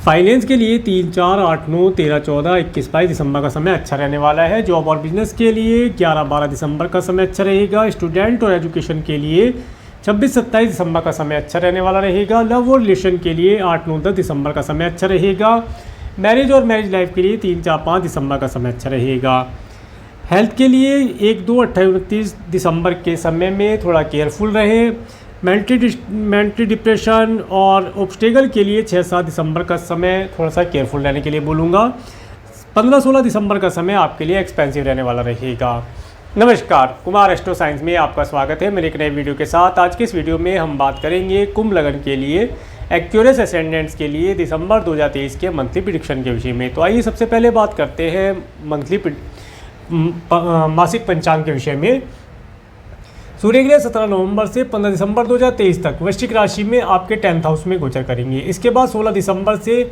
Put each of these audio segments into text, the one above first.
Finance के लिए 3, 4, 8, 9, 13, 14, 21, 22 दिसंबर का समय अच्छा रहने वाला है। जॉब और बिजनेस के लिए 11, 12 दिसंबर का समय अच्छा रहेगा। स्टूडेंट और एजुकेशन के लिए 26, 27 दिसंबर का समय अच्छा रहने वाला रहेगा। लव और रिलेशन के लिए 8, 9, 10 दिसंबर का समय अच्छा रहेगा। मैरिज और मैरिज लाइफ के लिए 3, 4, 5 दिसंबर का समय अच्छा रहेगा। हेल्थ के लिए 1, 2, 28, 29 दिसंबर के समय में थोड़ा केयरफुल रहे। मेंटली डिप्रेशन और ऑब्स्टेकल के लिए 6, 7 दिसंबर का समय थोड़ा सा केयरफुल रहने के लिए बोलूँगा। 15, 16 दिसंबर का समय आपके लिए एक्सपेंसिव रहने वाला रहेगा। नमस्कार, कुमार एस्ट्रो साइंस में आपका स्वागत है मेरे एक नए वीडियो के साथ। आज के इस वीडियो में हम बात करेंगे कुंभ लग्न के लिए एक्यूरेस एसेंडेंट्स के लिए दिसंबर 2023 के मंथली प्रेडिक्शन के विषय में। तो आइए सबसे पहले बात करते हैं मासिक पंचांग के विषय में। सूर्य ग्रह 17 नवंबर से 15 दिसंबर 2023 तक वृश्चिक राशि में आपके 10th हाउस में गोचर करेंगे। इसके बाद 16 दिसंबर से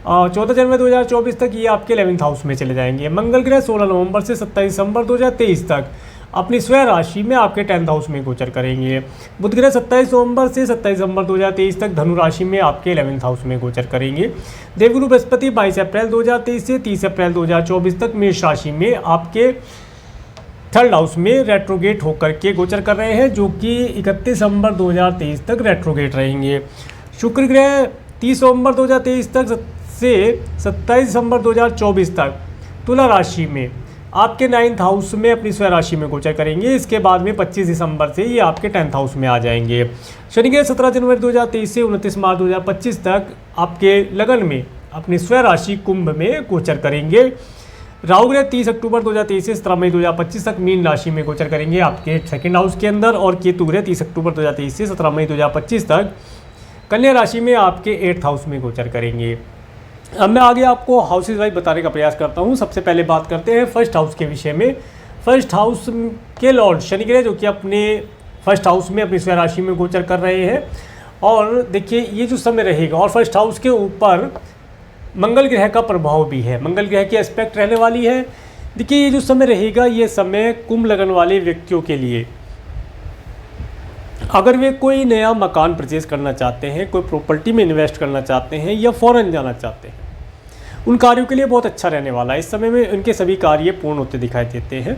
14 जनवरी 2024 तक ये आपके 11th हाउस में चले जाएंगे। मंगल ग्रह 16 नवंबर से 27 दिसंबर 2023 तक अपनी स्वयं राशि में आपके 10th हाउस में गोचर करेंगे। बुध ग्रह 27 नवंबर से 27 दिसंबर 2023 तक धनु राशि में आपके 11th हाउस में गोचर करेंगे। देवगुरु बृहस्पति 22 अप्रैल 2023 से 30 अप्रैल 2024 तक मेष राशि में आपके 3rd हाउस में रेट्रोगेट होकर के गोचर कर रहे हैं, जो कि 31 दिसंबर 2023 तक रेट्रोगेट रहेंगे। शुक्र ग्रह 30 नवंबर 2023 तक से 27 दिसंबर 2024 तक तुला राशि में आपके 9th हाउस में अपनी स्वयं राशि में गोचर करेंगे। इसके बाद में 25 दिसंबर से ये आपके 10th हाउस में आ जाएंगे। शनि ग्रह 17 जनवरी 2023 से 29 मार्च 2025 तक आपके लगन में अपनी स्वयं राशि कुंभ में गोचर करेंगे। राहु ग्रह 30 अक्टूबर 2023 से 17 मई 2025 तक मीन राशि में गोचर करेंगे आपके 2nd हाउस के अंदर, और केतु ग्रह 30 अक्टूबर 2023 से 17 मई 2025 तक कन्या राशि में आपके 8th हाउस में गोचर करेंगे। अब मैं आगे आपको हाउसेज वाइज बताने का प्रयास करता हूँ। सबसे पहले बात करते हैं 1st हाउस के विषय में। 1st हाउस के लॉर्ड शनि ग्रह जो कि अपने 1st हाउस में अपनी स्वयं राशि में गोचर कर रहे हैं, और देखिए ये जो समय रहेगा, और 1st हाउस के ऊपर मंगल ग्रह का प्रभाव भी है, मंगल ग्रह की एस्पेक्ट रहने वाली है। देखिए ये जो समय रहेगा, ये समय कुंभ लगन वाले व्यक्तियों के लिए, अगर वे कोई नया मकान परचेज करना चाहते हैं, कोई प्रॉपर्टी में इन्वेस्ट करना चाहते हैं या फॉरेन जाना चाहते हैं, उन कार्यों के लिए बहुत अच्छा रहने वाला है। इस समय में उनके सभी कार्य पूर्ण होते दिखाई देते हैं।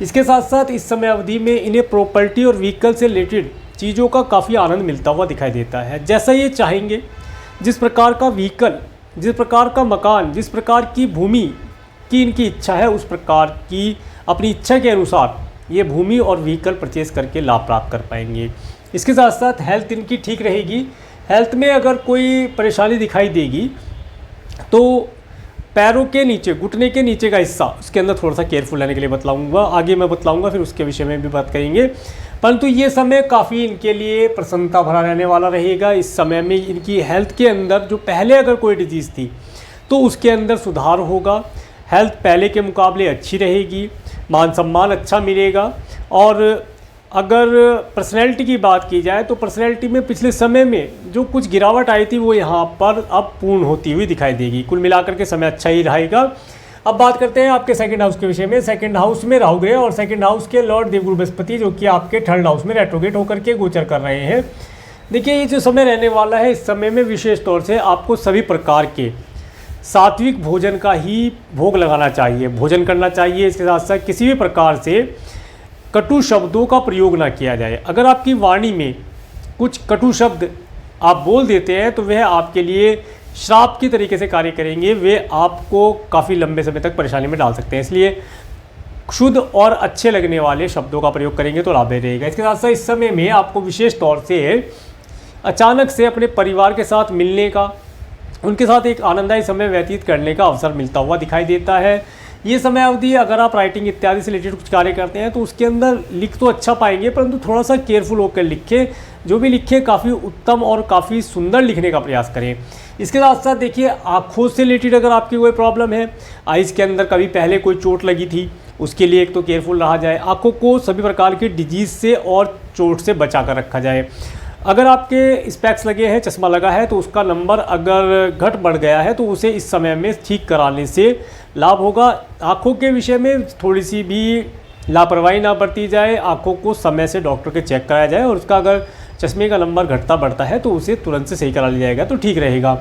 इसके साथ साथ इस समय अवधि में इन्हें प्रॉपर्टी और व्हीकल से रिलेटेड चीज़ों का काफ़ी आनंद मिलता हुआ दिखाई देता है। जैसा ये चाहेंगे, जिस प्रकार का व्हीकल, जिस प्रकार का मकान, जिस प्रकार की भूमि की इनकी इच्छा है, उस प्रकार की अपनी इच्छा के अनुसार ये भूमि और व्हीकल परचेज करके लाभ प्राप्त कर पाएंगे। इसके साथ साथ हेल्थ इनकी ठीक रहेगी। हेल्थ में अगर कोई परेशानी दिखाई देगी तो पैरों के नीचे, घुटने के नीचे का हिस्सा, उसके अंदर थोड़ा सा केयरफुल रहने के लिए बतलाऊँगा। आगे मैं बतलाऊँगा, फिर उसके विषय में भी बात करेंगे। परंतु ये समय काफ़ी इनके लिए प्रसन्नता भरा रहने वाला रहेगा। इस समय में इनकी हेल्थ के अंदर जो पहले अगर कोई डिजीज़ थी तो उसके अंदर सुधार होगा। हेल्थ पहले के मुकाबले अच्छी रहेगी, मान सम्मान अच्छा मिलेगा। और अगर पर्सनैलिटी की बात की जाए तो पर्सनैलिटी में पिछले समय में जो कुछ गिरावट आई थी वो यहाँ पर अब पूर्ण होती हुई दिखाई देगी। कुल मिलाकर के समय अच्छा ही रहेगा। अब बात करते हैं आपके 2nd हाउस के विषय में। 2nd हाउस में राहु ग्रह और 2nd हाउस के लॉर्ड देवगुरु बृहस्पति जो कि आपके 3rd हाउस में रेट्रोगेट होकर के गोचर कर रहे हैं। देखिए ये जो समय रहने वाला है, इस समय में विशेष तौर से आपको सभी प्रकार के सात्विक भोजन का ही भोग लगाना चाहिए, भोजन करना चाहिए। इसके साथ साथ किसी भी प्रकार से कटु शब्दों का प्रयोग ना किया जाए। अगर आपकी वाणी में कुछ कटु शब्द आप बोल देते हैं तो वह आपके लिए श्राप की तरीके से कार्य करेंगे, वे आपको काफ़ी लंबे समय तक परेशानी में डाल सकते हैं। इसलिए शुद्ध और अच्छे लगने वाले शब्दों का प्रयोग करेंगे तो लाभ रहेगा। इसके साथ साथ इस समय में आपको विशेष तौर से अचानक से अपने परिवार के साथ मिलने का, उनके साथ एक आनंददायी समय व्यतीत करने का अवसर मिलता हुआ दिखाई देता है। ये समय अवधि अगर आप राइटिंग इत्यादि से रिलेटेड कुछ कार्य करते हैं तो उसके अंदर लिख तो अच्छा पाएंगे, परंतु थोड़ा सा केयरफुल होकर लिखें। जो भी लिखें काफ़ी उत्तम और काफ़ी सुंदर लिखने का प्रयास करें। इसके साथ साथ देखिए आँखों से रिलेटेड अगर आपकी कोई प्रॉब्लम है, आइज़ के अंदर कभी पहले कोई चोट लगी थी, उसके लिए एक तो केयरफुल रहा जाए। आँखों को सभी प्रकार की डिजीज़ से और चोट से बचा कर रखा जाए। अगर आपके स्पेक्स लगे हैं, चश्मा लगा है, तो उसका नंबर अगर घट बढ़ गया है तो उसे इस समय में ठीक कराने से लाभ होगा। आँखों के विषय में थोड़ी सी भी लापरवाही ना बरती जाए। आँखों को समय से डॉक्टर के चेक कराया जाए, और उसका अगर चश्मे का नंबर घटता बढ़ता है तो उसे तुरंत से सही करा लिया जाएगा तो ठीक रहेगा।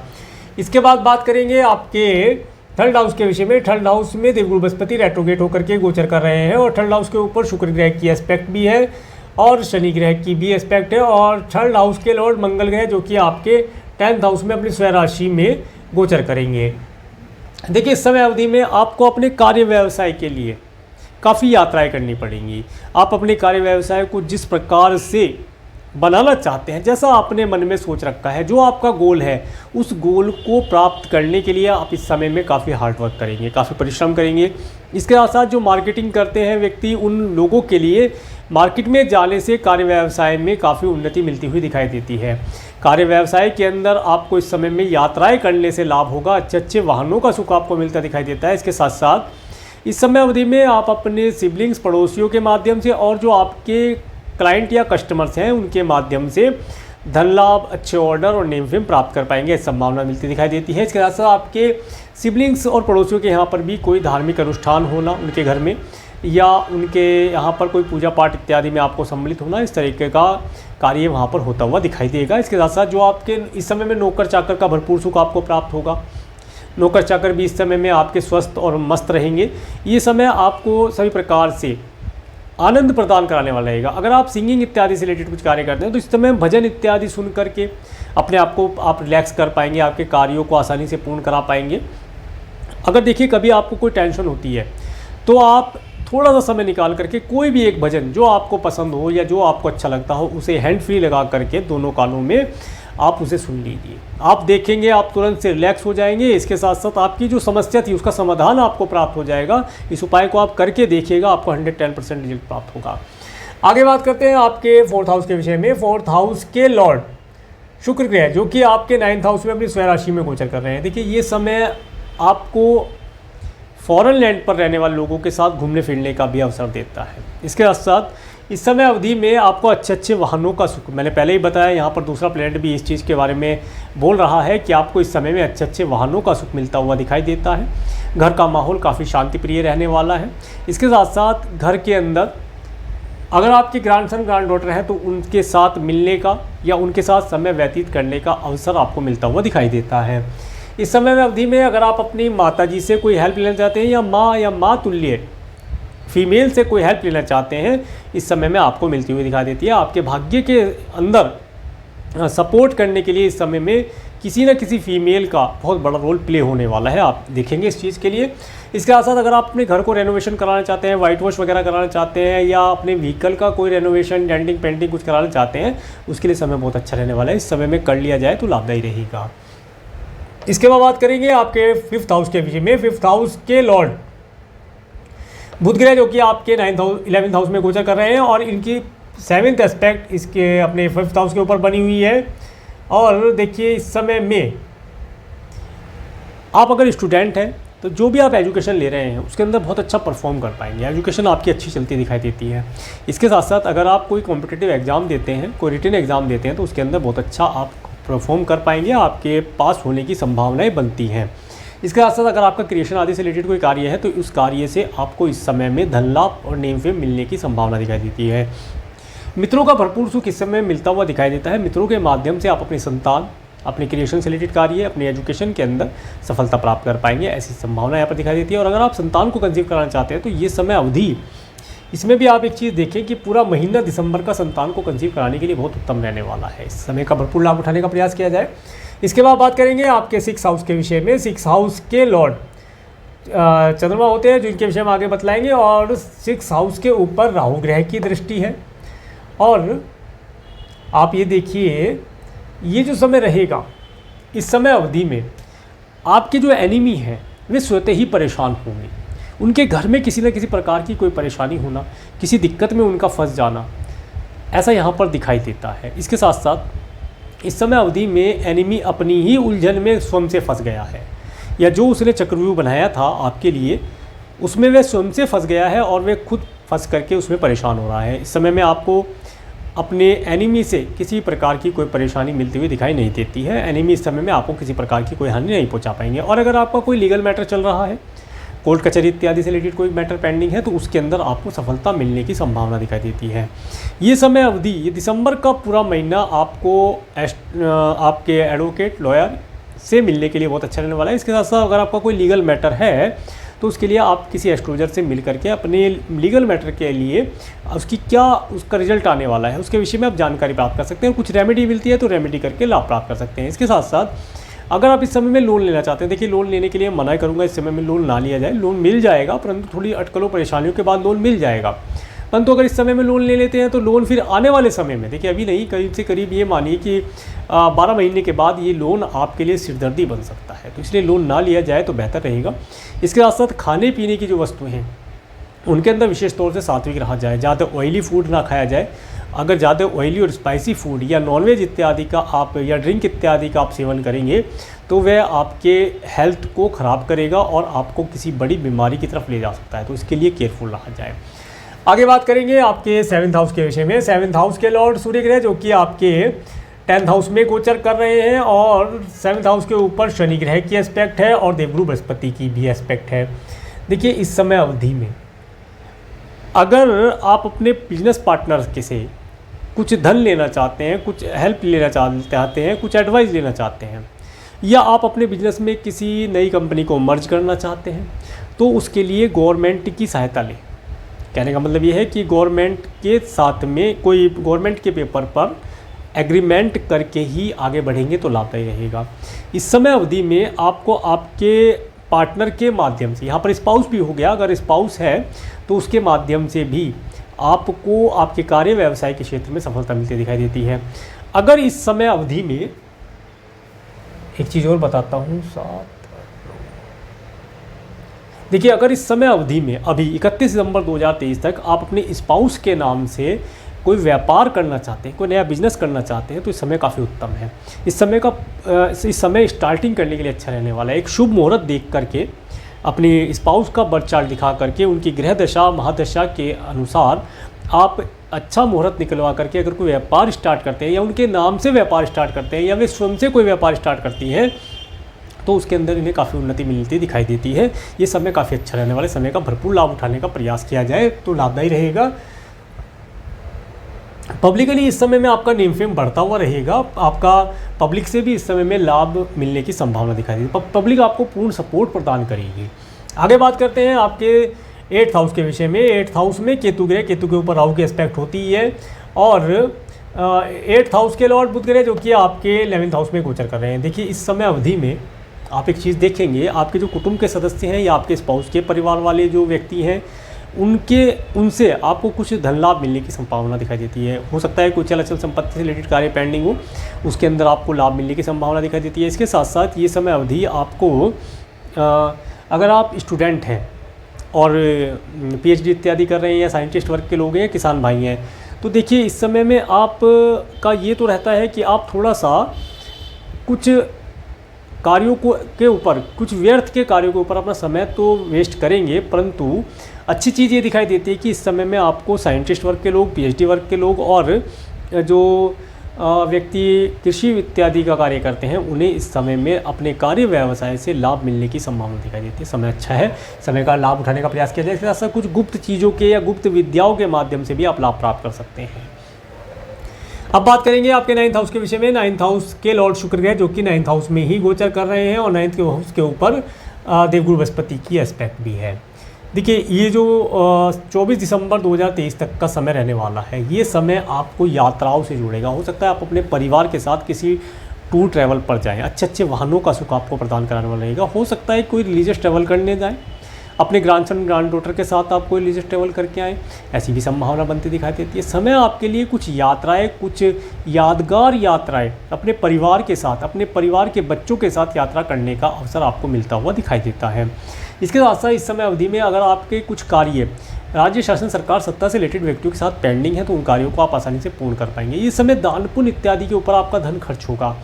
इसके बाद बात करेंगे आपके थर्ड हाउस के विषय में। थर्ड हाउस में देवगुरु बृहस्पति रेट्रोगेट होकर के गोचर कर रहे हैं और थर्ड हाउस के ऊपर शुक्र ग्रह की एस्पेक्ट भी है और शनि ग्रह की भी एस्पेक्ट है और थर्ड हाउस के लॉर्ड मंगल ग्रह जो कि आपके 10th हाउस में अपनी स्वयं राशि में गोचर करेंगे। देखिए इस समय अवधि में आपको अपने कार्य व्यवसाय के लिए काफ़ी यात्राएं करनी पड़ेंगी। आप अपने कार्य व्यवसाय को जिस प्रकार से बनाना चाहते हैं, जैसा आपने मन में सोच रखा है, जो आपका गोल है, उस गोल को प्राप्त करने के लिए आप इस समय में काफ़ी हार्डवर्क करेंगे, काफ़ी परिश्रम करेंगे। इसके साथ साथ जो मार्केटिंग करते हैं व्यक्ति, उन लोगों के लिए मार्केट में जाने से कार्य व्यवसाय में काफ़ी उन्नति मिलती हुई दिखाई देती है। कार्य व्यवसाय के अंदर आपको इस समय में यात्राएं करने से लाभ होगा, अच्छे अच्छे वाहनों का सुख आपको मिलता दिखाई देता है। इसके साथ साथ इस समय अवधि में आप अपने सिबलिंग्स, पड़ोसियों के माध्यम से और जो आपके क्लाइंट या कस्टमर्स हैं उनके माध्यम से धन लाभ, अच्छे ऑर्डर और नेम फेम प्राप्त कर पाएंगे, इस संभावना मिलती दिखाई देती है। इसके साथ साथ आपके सिबलिंग्स और पड़ोसियों के यहाँ पर भी कोई धार्मिक अनुष्ठान होना उनके घर में, या उनके यहाँ पर कोई पूजा पाठ इत्यादि में आपको सम्मिलित होना, इस तरीके का कार्य वहाँ पर होता हुआ दिखाई देगा। इसके साथ साथ जो आपके इस समय में नौकर चाकर का भरपूर सुख आपको प्राप्त होगा। नौकर चाकर भी इस समय में आपके स्वस्थ और मस्त रहेंगे। ये समय आपको सभी प्रकार से आनंद प्रदान कराने वाला रहेगा। अगर आप सिंगिंग इत्यादि से रिलेटेड कुछ कार्य करते हैं तो इस समय भजन इत्यादि सुन करके अपने आप को आप रिलैक्स कर पाएंगे, आपके कार्यों को आसानी से पूर्ण करा पाएंगे। अगर देखिए कभी आपको कोई टेंशन होती है तो आप थोड़ा सा समय निकाल करके कोई भी एक भजन जो आपको पसंद हो या जो आपको अच्छा लगता हो उसे हैंड फ्री लगा करके दोनों कानों में आप उसे सुन लीजिए। आप देखेंगे आप तुरंत से रिलैक्स हो जाएंगे। इसके साथ साथ आपकी जो समस्या थी उसका समाधान आपको प्राप्त हो जाएगा। इस उपाय को आप करके देखिएगा, आपको 110% रिजल्ट प्राप्त होगा। आगे बात करते हैं आपके 4th हाउस के विषय में। 4th हाउस के लॉर्ड शुक्र ग्रह जो कि आपके 9th हाउस में अपनी स्वयं राशि में गोचर कर रहे हैं। देखिए ये समय आपको फॉरेन लैंड पर रहने वाले लोगों के साथ घूमने फिरने का भी अवसर देता है। इसके साथ साथ इस समय अवधि में आपको अच्छे अच्छे वाहनों का सुख, मैंने पहले ही बताया, यहाँ पर दूसरा प्लैनेट भी इस चीज़ के बारे में बोल रहा है कि आपको इस समय में अच्छे अच्छे वाहनों का सुख मिलता हुआ दिखाई देता है। घर का माहौल काफ़ी शांति प्रिय रहने वाला है। इसके साथ साथ घर के अंदर अगर आपके ग्रैंडसन ग्रैंड डॉटर हैं तो उनके साथ मिलने का या उनके साथ समय व्यतीत करने का अवसर आपको मिलता हुआ दिखाई देता है। इस समय में अवधि में अगर आप अपनी माताजी से कोई हेल्प लेना चाहते हैं या माँ तुल्य फीमेल से कोई हेल्प लेना चाहते हैं, इस समय में आपको मिलती हुई दिखाई देती है। आपके भाग्य के अंदर सपोर्ट करने के लिए इस समय में किसी न किसी फीमेल का बहुत बड़ा रोल प्ले होने वाला है, आप देखेंगे इस चीज़ के लिए। इसके साथ साथ अगर आप अपने घर को रेनोवेशन कराना चाहते हैं, वाइट वॉश वगैरह कराना चाहते हैं या अपने व्हीकल का कोई रेनोवेशन, डेंटिंग, पेंटिंग कुछ कराना चाहते हैं, उसके लिए समय बहुत अच्छा रहने वाला है। इस समय में कर लिया जाए तो लाभदायी रहेगा। इसके बाद बात करेंगे आपके 5th हाउस के विषय में। 5th हाउस के लॉर्ड बुध ग्रह जो कि आपके 11th हाउस में गोचर कर रहे हैं और इनकी 7th एस्पेक्ट इसके अपने 5th हाउस के ऊपर बनी हुई है। और देखिए इस समय में आप अगर स्टूडेंट हैं तो जो भी आप एजुकेशन ले रहे हैं उसके अंदर बहुत अच्छा परफॉर्म कर पाएंगे, एजुकेशन आपकी अच्छी चलती दिखाई देती है। इसके साथ साथ अगर आप कोई कॉम्पिटिटिव एग्ज़ाम देते हैं, कोई रिटन एग्ज़ाम देते हैं तो उसके अंदर बहुत अच्छा आप परफॉर्म कर पाएंगे, आपके पास होने की संभावनाएं बनती हैं। इसके साथ साथ अगर आपका क्रिएशन आदि से रिलेटेड कोई कार्य है तो उस कार्य से आपको इस समय में धन लाभ और नेम फेम मिलने की संभावना दिखाई देती है। मित्रों का भरपूर सुख इस समय मिलता हुआ दिखाई देता है। मित्रों के माध्यम से आप अपनी संतान, अपने क्रिएशन से रिलेटेड कार्य, अपने एजुकेशन के अंदर सफलता प्राप्त कर पाएंगे, ऐसी संभावना यहाँ पर दिखाई देती है। और अगर आप संतान को कंसीव कराना चाहते हैं तो ये समय अवधि, इसमें भी आप एक चीज़ देखें कि पूरा महीना दिसंबर का संतान को कंसीव कराने के लिए बहुत उत्तम रहने वाला है। इस समय का भरपूर लाभ उठाने का प्रयास किया जाए। इसके बाद बात करेंगे आपके 6th हाउस के विषय में। 6th हाउस के लॉर्ड चंद्रमा होते हैं जिनके विषय में आगे बतलाएंगे। और 6th हाउस के ऊपर राहु ग्रह की दृष्टि है। और आप ये देखिए ये जो समय रहेगा, इस समय अवधि में आपके जो एनिमी हैं वे स्वतः ही परेशान होंगे। उनके घर में किसी न किसी प्रकार की कोई परेशानी होना, किसी दिक्कत में उनका फंस जाना, ऐसा यहाँ पर दिखाई देता है। इसके साथ साथ इस समय अवधि में एनिमी अपनी ही उलझन में स्वयं से फंस गया है, या जो उसने चक्रव्यूह बनाया था आपके लिए उसमें वह स्वयं से फंस गया है और वे खुद फंस करके उसमें परेशान हो रहा है। इस समय में आपको अपने एनिमी से किसी प्रकार की कोई परेशानी मिलती हुई दिखाई नहीं देती है। एनिमी इस समय में आपको किसी प्रकार की कोई हानि नहीं पहुंचा पाएंगे। और अगर आपका कोई लीगल मैटर चल रहा है, कोर्ट कचहरी इत्यादि से रिलेटेड कोई मैटर पेंडिंग है, तो उसके अंदर आपको सफलता मिलने की संभावना दिखाई देती है। ये समय अवधि, ये दिसंबर का पूरा महीना आपको आपके एडवोकेट, लॉयर, से मिलने के लिए बहुत अच्छा रहने वाला है। इसके साथ साथ अगर आपका कोई लीगल मैटर है तो उसके लिए आप किसी एस्ट्रोलॉजर से मिल करके अपने लीगल मैटर के लिए उसकी क्या उसका रिजल्ट आने वाला है उसके विषय में आप जानकारी प्राप्त कर सकते हैं। कुछ रेमेडी मिलती है तो रेमेडी करके लाभ प्राप्त कर सकते हैं। इसके साथ साथ अगर आप इस समय में लोन लेना चाहते हैं, देखिए लोन लेने के लिए मना करूँगा इस समय में लोन ना लिया जाए। लोन मिल जाएगा परंतु थोड़ी अटकलों परेशानियों के बाद लोन मिल जाएगा। परंतु अगर इस समय में लोन ले लेते हैं तो लोन फिर आने वाले समय में, देखिए अभी नहीं, करीब से करीब ये मानिए कि 12 महीने के बाद ये लोन आपके लिए सिरदर्दी बन सकता है। तो इसलिए लोन ना लिया जाए तो बेहतर रहेगा। इसके साथ साथ खाने पीने की जो वस्तुएं हैं उनके अंदर विशेष तौर से सात्विक रहा जाए, ज़्यादा ऑयली फूड ना खाया जाए। अगर ज़्यादा ऑयली और स्पाइसी फूड या नॉनवेज इत्यादि का आप या ड्रिंक इत्यादि का आप सेवन करेंगे तो वह आपके हेल्थ को ख़राब करेगा और आपको किसी बड़ी बीमारी की तरफ ले जा सकता है। तो इसके लिए केयरफुल रहा जाए। आगे बात करेंगे आपके 7th हाउस के विषय में। 7th हाउस के लॉर्ड सूर्य ग्रह जो कि आपके 10th हाउस में गोचर कर रहे हैं और 7th हाउस के ऊपर शनि ग्रह की एस्पेक्ट है और देवगुरु बृहस्पति की भी एस्पेक्ट है। देखिए इस समय अवधि में अगर आप अपने बिजनेस पार्टनर के से कुछ धन लेना चाहते हैं, कुछ हेल्प लेना चाहते हैं, कुछ एडवाइस लेना चाहते हैं, या आप अपने बिजनेस में किसी नई कंपनी को मर्ज करना चाहते हैं तो उसके लिए गवर्नमेंट की सहायता लें। कहने का मतलब ये है कि गवर्नमेंट के साथ में कोई गवर्नमेंट के पेपर पर एग्रीमेंट करके ही आगे बढ़ेंगे तो लाभदायी रहेगा। इस समय अवधि में आपको आपके पार्टनर के माध्यम से, यहाँ पर स्पाउस भी हो गया, अगर स्पाउस है तो उसके माध्यम से भी आपको आपके कार्य व्यवसाय के क्षेत्र में सफलता मिलती दिखाई देती है। अगर इस समय अवधि में एक चीज़ और बताता हूँ देखिए अगर इस समय अवधि में अभी 31 दिसंबर 2023 तक आप अपने स्पाउस के नाम से कोई व्यापार करना चाहते हैं, कोई नया बिजनेस करना चाहते हैं तो इस समय काफ़ी उत्तम है। इस समय स्टार्टिंग करने के लिए अच्छा रहने वाला है। एक शुभ मुहूर्त देख करके अपने स्पाउस का बर्थ चार्ट दिखा करके उनकी ग्रह दशा महादशा के अनुसार आप अच्छा मुहूर्त निकलवा करके अगर कोई व्यापार स्टार्ट करते हैं या उनके नाम से व्यापार स्टार्ट करते हैं या वे स्वयं से कोई व्यापार स्टार्ट करती हैं तो उसके अंदर इन्हें काफ़ी उन्नति मिलती दिखाई देती है। ये समय काफ़ी अच्छा रहने वाले समय का भरपूर लाभ उठाने का प्रयास किया जाए तो लाभदायी रहेगा। पब्लिकली इस समय में आपका नेम फेम बढ़ता हुआ रहेगा। आपका पब्लिक से भी इस समय में लाभ मिलने की संभावना दिखाई देती है। पब्लिक आपको पूर्ण सपोर्ट प्रदान करेगी। आगे बात करते हैं आपके 8th हाउस के विषय में। 8th हाउस में केतु ग्रह, केतु के ऊपर राहु की एस्पेक्ट होती है और 8th हाउस के लॉर्ड बुध ग्रह जो कि आपके 11th हाउस में गोचर कर रहे हैं। देखिए इस समय अवधि में आप एक चीज़ देखेंगे, आपके जो कुटुंब के सदस्य हैं या आपके स्पाउस के परिवार वाले जो व्यक्ति हैं उनसे आपको कुछ धन लाभ मिलने की संभावना दिखाई देती है। हो सकता है कुछ अचल संपत्ति से रिलेटेड कार्य पेंडिंग हो, उसके अंदर आपको लाभ मिलने की संभावना दिखाई देती है। इसके साथ साथ ये समय अवधि आपको अगर आप स्टूडेंट हैं और PhD इत्यादि कर रहे हैं या साइंटिस्ट वर्ग के लोग हैं या किसान भाई हैं तो देखिए इस समय में आप का ये तो रहता है कि आप थोड़ा सा कुछ कार्यों के ऊपर, कुछ व्यर्थ के कार्यों के ऊपर अपना समय तो वेस्ट करेंगे, परंतु अच्छी चीज़ ये दिखाई देती है कि इस समय में आपको साइंटिस्ट वर्ग के लोग, PhD वर्ग के लोग और जो व्यक्ति कृषि इत्यादि का कार्य करते हैं उन्हें इस समय में अपने कार्य व्यवसाय से लाभ मिलने की संभावना दिखाई देती है। समय अच्छा है, समय का लाभ उठाने का प्रयास किया जाए। इसके साथ साथ कुछ गुप्त चीज़ों के या गुप्त विद्याओं के माध्यम से भी आप लाभ प्राप्त कर सकते हैं। अब बात करेंगे आपके 9th हाउस के विषय में। 9th हाउस के लॉर्ड शुक्र ग्रह जो कि 9th हाउस में ही गोचर कर रहे हैं और 9th हाउस के ऊपर देवगुरु बृहस्पति की एस्पेक्ट भी है। देखिए ये जो 24 दिसंबर 2023 तक का समय रहने वाला है, ये समय आपको यात्राओं से जुड़ेगा। हो सकता है आप अपने परिवार के साथ किसी टूर ट्रैवल पर जाएं, अच्छे अच्छे वाहनों का सुख आपको प्रदान कराने वाला रहेगा। हो सकता है कोई रिलीजियस ट्रैवल करने जाएं, अपने ग्रैंडसन ग्रैंड डॉटर के साथ आप कोई रिलीजियस ट्रैवल करके आएँ, ऐसी भी संभावना बनती दिखाई देती है। समय आपके लिए कुछ यात्राएं, कुछ यादगार यात्राएं अपने परिवार के साथ, अपने परिवार के बच्चों के साथ यात्रा करने का अवसर आपको मिलता हुआ दिखाई देता है। इसके साथ साथ इस समय अवधि में अगर आपके कुछ कार्य राज्य शासन सरकार सत्ता से रिलेटेड व्यक्तियों के साथ पेंडिंग है तो उन कार्यों को आप आसानी से पूर्ण कर पाएंगे। इस समय दान पुण्य इत्यादि के ऊपर आपका धन खर्च होगा।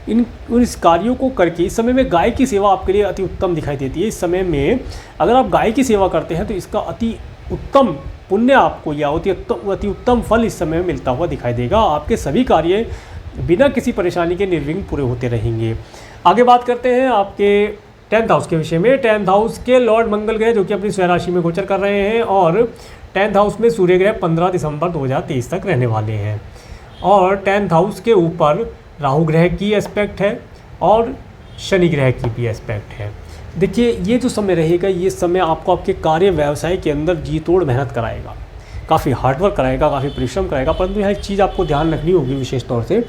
इस कार्यों को करके इस समय में गाय की सेवा आपके लिए अति उत्तम दिखाई देती है। इस समय में अगर आप गाय की सेवा करते हैं तो इसका अति उत्तम पुण्य आपको या अति उत्तम फल इस समय में मिलता हुआ दिखाई देगा। आपके सभी कार्य बिना किसी परेशानी के निर्विघ्न पूरे होते रहेंगे। आगे बात करते हैं आपके 10th हाउस के विषय में। 10th हाउस के लॉर्ड मंगल ग्रह जो कि अपनी स्वयं राशि में गोचर कर रहे हैं और 10th हाउस में सूर्य ग्रह 15 दिसंबर 2023 तक रहने वाले हैं और 10th हाउस के ऊपर राहु ग्रह की एस्पेक्ट है और शनि ग्रह की भी एस्पेक्ट है। देखिए ये जो समय रहेगा, ये समय आपको आपके कार्य व्यवसाय के अंदर जी तोड़ मेहनत कराएगा, काफ़ी हार्डवर्क कराएगा, काफ़ी परिश्रम कराएगा। परंतु यहाँ एक चीज़ आपको ध्यान रखनी होगी विशेष तौर से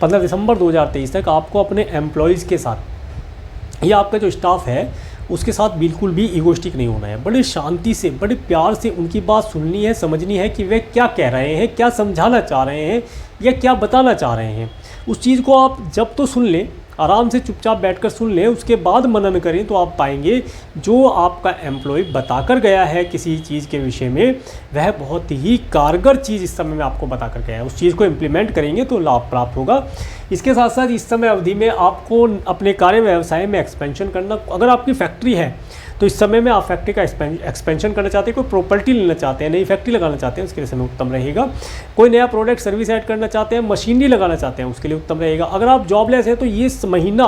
15 दिसंबर 2023 तक आपको अपने एम्प्लॉयज़ के साथ या आपका जो स्टाफ है उसके साथ बिल्कुल भी ईगोइस्टिक नहीं होना है। बड़े शांति से, बड़े प्यार से उनकी बात सुननी है, समझनी है कि वे क्या कह रहे हैं, क्या समझाना चाह रहे हैं या क्या बताना चाह रहे हैं। उस चीज़ को आप जब तो सुन लें, आराम से चुपचाप बैठकर सुन लें, उसके बाद मनन करें, तो आप पाएंगे जो आपका एम्प्लॉय बताकर गया है किसी चीज़ के विषय में, वह बहुत ही कारगर चीज़ इस समय में आपको बताकर गया है। उस चीज़ को इम्प्लीमेंट करेंगे तो लाभ प्राप्त होगा। इसके साथ साथ इस समय अवधि में आपको अपने कार्य व्यवसाय में एक्सपेंशन करना, अगर आपकी फैक्ट्री है तो इस समय में आप फैक्ट्री का एक्सपेंशन करना चाहते हैं, कोई प्रॉपर्टी लेना चाहते हैं, नई फैक्ट्री लगाना चाहते हैं, उसके लिए समय उत्तम रहेगा। कोई नया प्रोडक्ट सर्विस ऐड करना चाहते हैं, मशीनरी लगाना चाहते हैं, उसके लिए उत्तम रहेगा। अगर आप जॉबलेस हैं तो ये महीना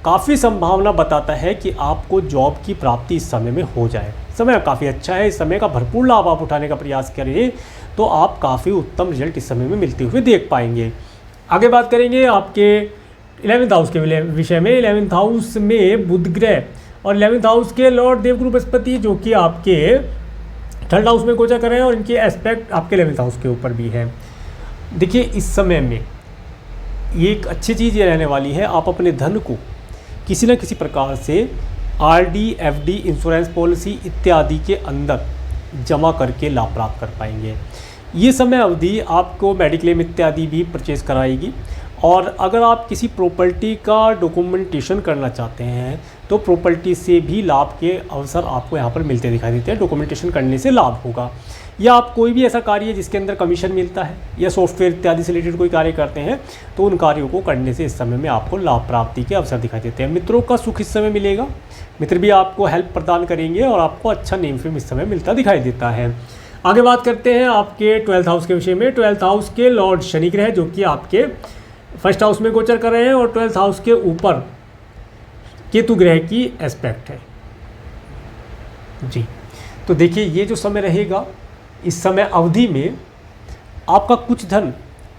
काफ़ी संभावना बताता है कि आपको जॉब की प्राप्ति इस समय में हो जाए। समय काफ़ी अच्छा है, इस समय का भरपूर लाभ आप उठाने का प्रयास करिए तो आप काफ़ी उत्तम रिजल्ट इस समय में मिलते हुए देख पाएंगे। आगे बात करेंगे आपके 11th हाउस के विषय में। 11th हाउस में बुध ग्रह और 11th हाउस के लॉर्ड देवगुरु बृहस्पति जो कि आपके 3rd हाउस में गोचर कर रहे हैं और इनके एस्पेक्ट आपके 11th हाउस के ऊपर भी है। देखिए इस समय में ये एक अच्छी चीज़ ये रहने वाली है, आप अपने धन को किसी न किसी प्रकार से आरडी, एफडी, इंश्योरेंस पॉलिसी इत्यादि के अंदर जमा करके लाभ प्राप्त कर पाएंगे। ये समय अवधि आपको मेडिक्लेम इत्यादि भी परचेज कराएगी। और अगर आप किसी प्रॉपर्टी का डॉक्यूमेंटेशन करना चाहते हैं तो प्रॉपर्टी से भी लाभ के अवसर आपको यहाँ पर मिलते दिखाई देते हैं। डॉक्यूमेंटेशन करने से लाभ होगा। या आप कोई भी ऐसा कार्य जिसके अंदर कमीशन मिलता है या सॉफ्टवेयर इत्यादि से रिलेटेड कोई कार्य करते हैं तो उन कार्यों को करने से इस समय में आपको लाभ प्राप्ति के अवसर दिखाई देते हैं। मित्रों का सुख इस समय मिलेगा, मित्र भी आपको हेल्प प्रदान करेंगे और आपको अच्छा नेम फेम इस समय मिलता दिखाई देता है। आगे बात करते हैं आपके 12th हाउस के विषय में। 12th हाउस के लॉर्ड शनि ग्रह जो कि आपके 1st हाउस में गोचर कर रहे हैं और 12th हाउस के ऊपर केतु ग्रह की एस्पेक्ट है जी। तो देखिए ये जो समय रहेगा, इस समय अवधि में आपका कुछ धन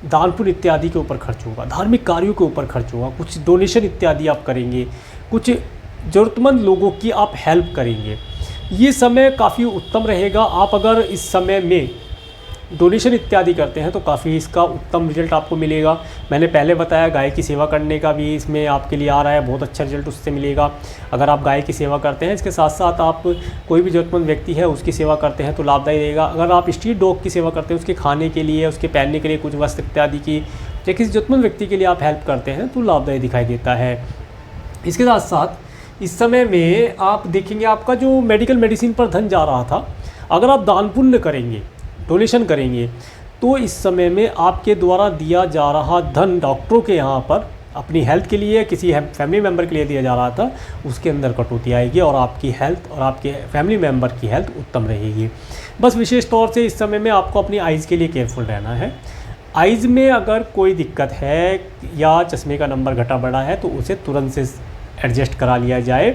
दान पुण्य इत्यादि के ऊपर खर्च होगा, धार्मिक कार्यों के ऊपर खर्च होगा, कुछ डोनेशन इत्यादि आप करेंगे, कुछ ज़रूरतमंद लोगों की आप हेल्प करेंगे। ये समय काफ़ी उत्तम रहेगा। आप अगर इस समय में डोनेशन इत्यादि करते हैं तो काफ़ी इसका उत्तम रिजल्ट आपको मिलेगा। मैंने पहले बताया गाय की सेवा करने का भी इसमें आपके लिए आ रहा है, बहुत अच्छा रिजल्ट उससे मिलेगा। अगर आप गाय की सेवा करते हैं, इसके साथ साथ आप कोई भी ज़रूरतमंद व्यक्ति है उसकी सेवा करते हैं तो लाभदायी रहेगा। अगर आप स्ट्रीट डॉग की सेवा करते हैं, उसके खाने के लिए, उसके पहनने के लिए कुछ वस्त्र इत्यादि की, या किसी ज़रूरतमंद व्यक्ति के लिए आप हेल्प करते हैं तो लाभदायी दिखाई देता है। इसके साथ साथ इस समय में आप देखेंगे आपका जो मेडिकल मेडिसिन पर धन जा रहा था, अगर आप दान पुण्य करेंगे, डोनेशन करेंगे तो इस समय में आपके द्वारा दिया जा रहा धन डॉक्टरों के यहाँ पर अपनी हेल्थ के लिए, किसी फैमिली मेम्बर के लिए दिया जा रहा था, उसके अंदर कटौती आएगी और आपकी हेल्थ और आपके फैमिली मेम्बर की हेल्थ उत्तम रहेगी। बस विशेष तौर से इस समय में आपको अपनी आइज़ के लिए केयरफुल रहना है। आइज़ में अगर कोई दिक्कत है या चश्मे का नंबर घटा बढ़ा है तो उसे तुरंत से एडजस्ट करा लिया जाए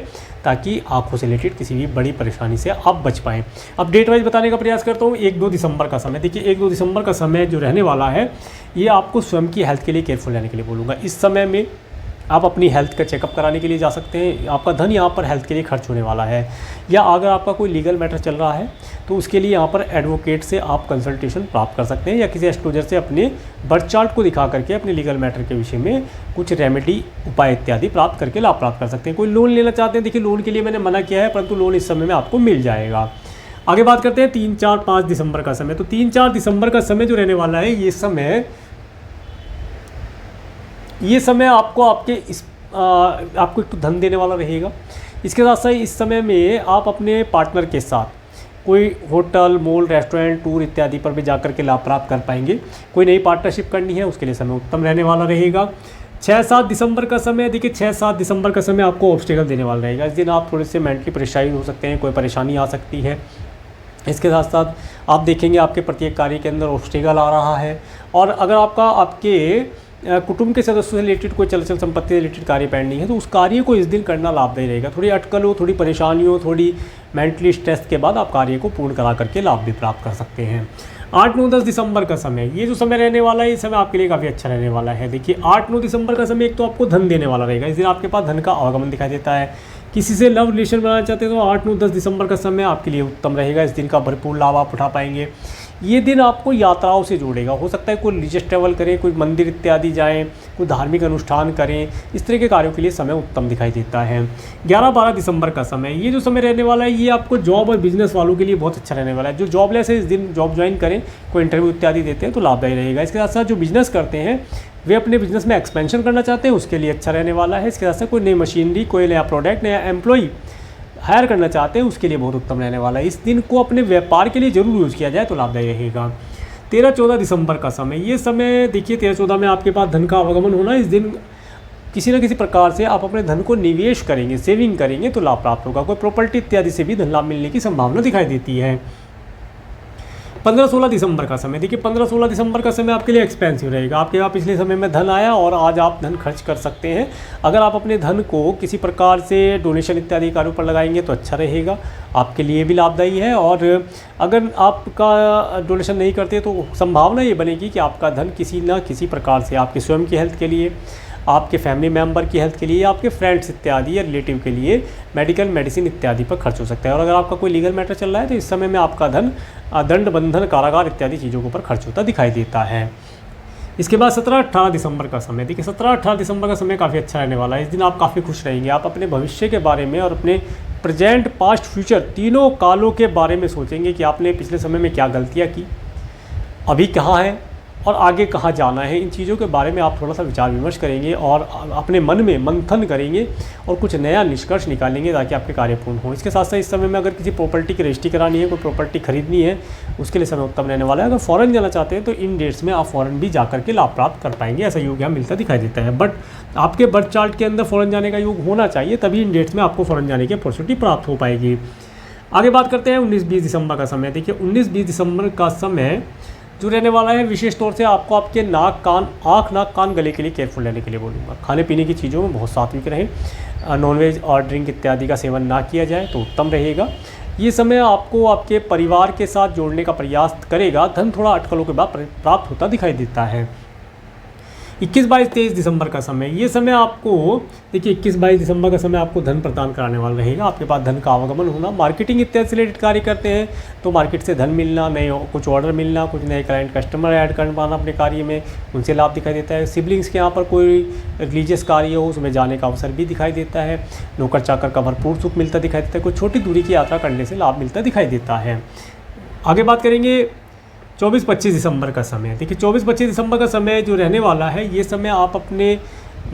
ताकि आँखों से रिलेटेड किसी भी बड़ी परेशानी से आप बच पाएँ। अब डेट वाइज बताने का प्रयास करता हूँ। 1-2 दिसंबर का समय, देखिए 1-2 दिसंबर का समय जो रहने वाला है ये आपको स्वयं की हेल्थ के लिए केयरफुल रहने के लिए बोलूँगा। इस समय में आप अपनी हेल्थ का चेकअप कराने के लिए जा सकते हैं। आपका धन यहाँ पर हेल्थ के लिए खर्च होने वाला है। या अगर आपका कोई लीगल मैटर चल रहा है तो उसके लिए यहाँ पर एडवोकेट से आप कंसल्टेशन प्राप्त कर सकते हैं या किसी एस्ट्रोलॉजर से अपने बर्थ चार्ट को दिखा करके अपने लीगल मैटर के विषय में कुछ रेमेडी उपाय इत्यादि प्राप्त करके लाभ प्राप्त कर सकते हैं। कोई लोन लेना चाहते हैं, देखिए लोन के लिए मैंने मना किया है परंतु लोन इस समय में आपको मिल जाएगा। आगे बात करते हैं 3-4-5 दिसंबर का समय। तो 3-4 दिसंबर का समय जो रहने वाला है, ये समय आपको आपको एक तो धन देने वाला रहेगा। इसके साथ साथ इस समय में आप अपने पार्टनर के साथ कोई होटल, मॉल, रेस्टोरेंट, टूर इत्यादि पर भी जाकर के लाभ प्राप्त कर पाएंगे। कोई नई पार्टनरशिप करनी है उसके लिए समय उत्तम रहने वाला रहेगा। 6-7 दिसंबर का समय, देखिए 6-7 दिसंबर का समय आपको ऑब्स्टेकल देने वाला रहेगा। इस दिन आप थोड़े से मेंटली परेशान हो सकते हैं, कोई परेशानी आ सकती है। इसके साथ साथ आप देखेंगे आपके प्रत्येक कार्य के अंदर ऑब्स्टेकल आ रहा है। और अगर आपके कुटुंब के सदस्यों से रिलेटेड कोई चल संपत्ति से रिलेटेड कार्य पेंडिंग है तो उस कार्य को इस दिन करना लाभदायी रहेगा। थोड़ी अटकल हो, थोड़ी परेशानी हो, थोड़ी मेंटली स्ट्रेस के बाद आप कार्य को पूर्ण करा करके लाभ भी प्राप्त कर सकते हैं। 8-9-10 दिसंबर का समय, ये जो समय रहने वाला है, ये समय आपके लिए काफ़ी अच्छा रहने वाला है। देखिए 8-9 दिसंबर का समय एक तो आपको धन देने वाला रहेगा, इस दिन आपके पास धन का आवागमन दिखाई देता है। किसी से लव रिलेशन बनाना चाहते हैं तो 8-9-10 दिसंबर का समय आपके लिए उत्तम रहेगा, इस दिन का भरपूर लाभ आप उठा पाएंगे। ये दिन आपको यात्राओं से जोड़ेगा, हो सकता है कोई रिलीजियस ट्रैवल करें, कोई मंदिर इत्यादि जाएं, कोई धार्मिक अनुष्ठान करें, इस तरह के कार्यों के लिए समय उत्तम दिखाई देता है। 11-12 दिसंबर का समय, ये जो समय रहने वाला है, ये आपको जॉब और बिजनेस वालों के लिए बहुत अच्छा रहने वाला है। जो जॉबलेस है इस दिन जॉब ज्वाइन करें, कोई इंटरव्यू इत्यादि देते हैं तो लाभदायी रहेगा। इसके साथ साथ जो बिजनेस करते हैं वे अपने बिजनेस में एक्सपेंशन करना चाहते हैं, उसके लिए अच्छा रहने वाला है। इसके साथ साथ कोई नई मशीनरी, कोई नया प्रोडक्ट, नया एम्प्लॉई हायर करना चाहते हैं, उसके लिए बहुत उत्तम रहने वाला है। इस दिन को अपने व्यापार के लिए जरूर यूज़ किया जाए तो लाभदायी रहेगा। 13-14 दिसंबर का समय, ये समय देखिए 13-14 में आपके पास धन का आवागमन होना, इस दिन किसी न किसी प्रकार से आप अपने धन को निवेश करेंगे, सेविंग करेंगे तो लाभ प्राप्त होगा। कोई प्रॉपर्टी इत्यादि से भी धन लाभ मिलने की संभावना दिखाई देती है। 15-16 दिसंबर का समय, देखिए 15-16 दिसंबर का समय आपके लिए एक्सपेंसिव रहेगा। आपके पास पिछले समय में धन आया और आज आप धन खर्च कर सकते हैं। अगर आप अपने धन को किसी प्रकार से डोनेशन इत्यादि कार्यों पर लगाएंगे तो अच्छा रहेगा, आपके लिए भी लाभदायी है। और अगर आपका डोनेशन नहीं करते तो संभावना ये बनेगी कि आपका धन किसी न किसी प्रकार से आपके स्वयं की हेल्थ के लिए, आपके फैमिली मेंबर की हेल्थ के लिए, आपके फ्रेंड्स इत्यादि या रिलेटिव के लिए मेडिकल मेडिसिन इत्यादि पर खर्च हो सकता है। और अगर आपका कोई लीगल मैटर चल रहा है तो इस समय में आपका धन दंड, बंधन, कारागार इत्यादि चीज़ों के ऊपर खर्च होता दिखाई देता है। इसके बाद 17-18 दिसंबर का समय, देखिए 17-18 दिसंबर का समय काफ़ी अच्छा रहने वाला है। इस दिन आप काफ़ी खुश रहेंगे। आप अपने भविष्य के बारे में और अपने प्रेजेंट, पास्ट, फ्यूचर तीनों कालों के बारे में सोचेंगे कि आपने पिछले समय में क्या गलतियाँ की, अभी कहाँ है और आगे कहाँ जाना है। इन चीज़ों के बारे में आप थोड़ा सा विचार विमर्श करेंगे और अपने मन में मंथन करेंगे और कुछ नया निष्कर्ष निकालेंगे ताकि आपके कार्य पूर्ण हो। इसके साथ साथ इस समय में अगर किसी प्रॉपर्टी की रजिस्ट्री करानी है, कोई प्रॉपर्टी खरीदनी है, उसके लिए समय उत्तम रहने वाला है। अगर फॉरेन जाना चाहते हैं तो इन डेट्स में आप फॉरेन भी जाकर के लाभ प्राप्त कर पाएंगे, ऐसा योग यहाँ मिलता दिखाई देता है। बट आपके बर्थ चार्ट के अंदर फॉरेन जाने का योग होना चाहिए, तभी इन डेट्स में आपको फॉरेन जाने की अपॉर्चुनिटी प्राप्त हो पाएगी। आगे बात करते हैं 19-20 दिसंबर का समय। देखिए 19-20 दिसंबर का समय जो रहने वाला है, विशेष तौर से आपको आपके नाक, कान, आँख, नाक, कान, गले के लिए केयरफुल रहने के लिए बोलूँगा। खाने पीने की चीज़ों में बहुत सात्विक रहें, नॉनवेज और ड्रिंक इत्यादि का सेवन ना किया जाए तो उत्तम रहेगा। ये समय आपको आपके परिवार के साथ जोड़ने का प्रयास करेगा। धन थोड़ा अटकलों के बाद प्राप्त होता दिखाई देता है। 21-22-23 दिसंबर का समय, ये समय आपको देखिए 21-22 दिसंबर का समय आपको धन प्रदान कराने वाला रहेगा। आपके पास धन का आवागमन होना, मार्केटिंग इत्यादि से रिलेटेड कार्य करते हैं तो मार्केट से धन मिलना, नए कुछ ऑर्डर मिलना, कुछ नए क्लाइंट कस्टमर ऐड कर पाना अपने कार्य में, उनसे लाभ दिखाई देता है। सिबलिंग्स के यहाँ पर कोई रिलीजियस कार्य हो उसमें जाने का अवसर भी दिखाई देता है। नौकर चाकर का भरपूर सुख मिलता दिखाई देता है। कोई छोटी दूरी की यात्रा करने से लाभ मिलता दिखाई देता है। आगे बात करेंगे 24-25 दिसंबर का समय। देखिए 24-25 दिसंबर का समय जो रहने वाला है, ये समय आप अपने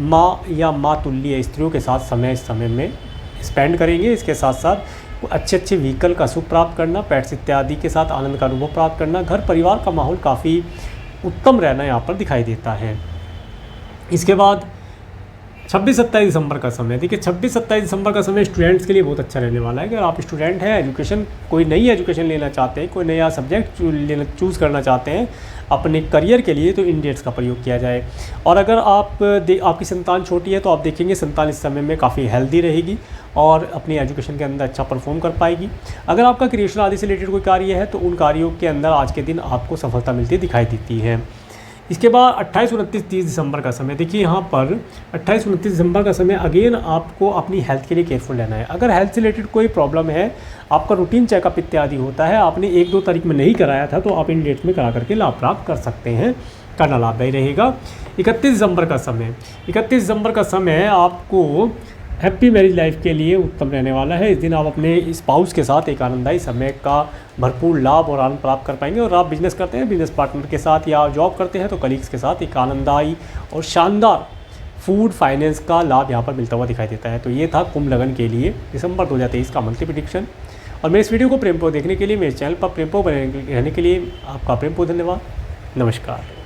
माँ या माँ तुल्य स्त्रियों के साथ समय इस समय में स्पेंड करेंगे। इसके साथ साथ अच्छे व्हीकल का सुख प्राप्त करना, पेट्स इत्यादि के साथ आनंद का अनुभव प्राप्त करना, घर परिवार का माहौल काफ़ी उत्तम रहना यहाँ पर दिखाई देता है। इसके बाद 26-27 दिसंबर का समय। देखिए 26-27 दिसंबर का समय स्टूडेंट्स के लिए बहुत अच्छा रहने वाला है। अगर आप स्टूडेंट हैं, एजुकेशन, कोई नई एजुकेशन लेना चाहते हैं, कोई नया सब्जेक्ट चूज़ करना चाहते हैं अपने करियर के लिए तो इन डेट्स का प्रयोग किया जाए। और अगर आपकी संतान छोटी है तो आप देखेंगे संतान इस समय में काफ़ी हेल्दी रहेगी और अपनी एजुकेशन के अंदर अच्छा परफॉर्म कर पाएगी। अगर आपका क्रिएशन आदि से रिलेटेड कोई कार्य है तो उन कार्यों के अंदर आज के दिन आपको सफलता मिलती दिखाई देती है। इसके बाद 28-29-30 दिसंबर का समय। देखिए यहाँ पर 28-29 दिसंबर का समय अगेन आपको अपनी हेल्थ के लिए केयरफुल रहना है। अगर हेल्थ से रिलेटेड कोई प्रॉब्लम है, आपका रूटीन चेकअप इत्यादि होता है, आपने 1-2 तारीख में नहीं कराया था तो आप इन डेट्स में करा करके लाभ प्राप्त कर सकते हैं, करना लाभदायी रहेगा। 31 दिसंबर का समय। 31 दिसंबर का समय आपको हैप्पी मैरिज लाइफ के लिए उत्तम रहने वाला है। इस दिन आप अपने स्पाउस के साथ एक आनंददायी समय का भरपूर लाभ और आनंद प्राप्त कर पाएंगे। और आप बिजनेस करते हैं, बिजनेस पार्टनर के साथ या जॉब करते हैं तो कलीग्स के साथ एक आनंददायी और शानदार फूड फाइनेंस का लाभ यहाँ पर मिलता हुआ दिखाई देता है। तो ये था कुंभ लगन के लिए दिसंबर 2023 का मंथली प्रेडिक्शन। और मेरे इस वीडियो को प्रेमपूर्वक देखने के लिए, मेरे चैनल पर प्रेमपूर्वक बने रहने के लिए आपका प्रेमपूर्वक धन्यवाद। नमस्कार।